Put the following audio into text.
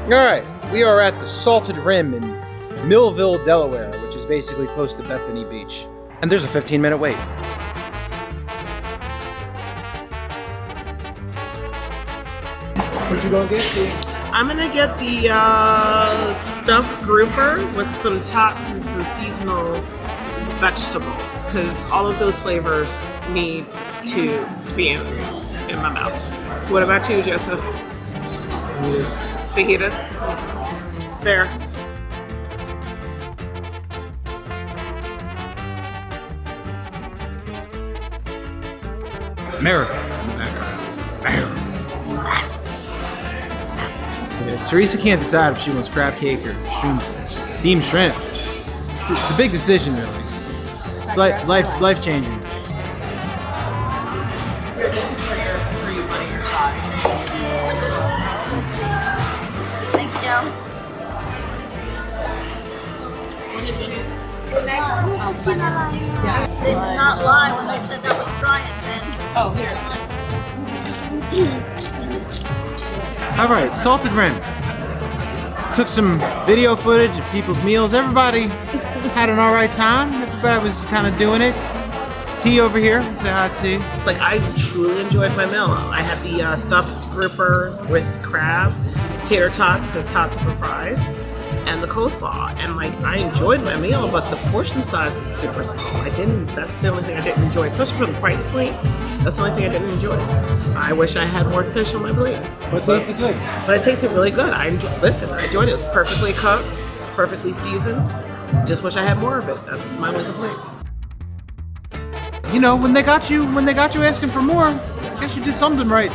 Alright, we are at the Salted Rim in Millville, Delaware, which is basically close to Bethany Beach. And there's a 15-minute wait. What you gonna get, Steve? I'm gonna get the stuffed grouper with some tots and some seasonal vegetables, because all of those flavors need to be in my mouth. What about you, Joseph? Fajitas. Fair. America. Yeah, Teresa can't decide if she wants crab cake or steamed shrimp. It's a big decision, really. It's life changing. Thank you. They did not lie when they said that was dry and thin. Oh, here. All right, Salted Rim. Took some video footage of people's meals. Everybody had an all right time. Everybody was kind of doing it. T over here, say hi, T. It's like I truly enjoyed my meal. I had the stuffed grouper with crab, tater tots, because tots are for fries, and the coleslaw. And like I enjoyed my meal, but the portion size is super small. That's the only thing I didn't enjoy, especially for the price point. That's the only thing I didn't enjoy. I wish I had more fish on my plate. But it tasted good. But it tasted really good. I enjoyed it. It was perfectly cooked, perfectly seasoned. Just wish I had more of it. That's my only complaint. You know, when they got you asking for more, I guess you did something right.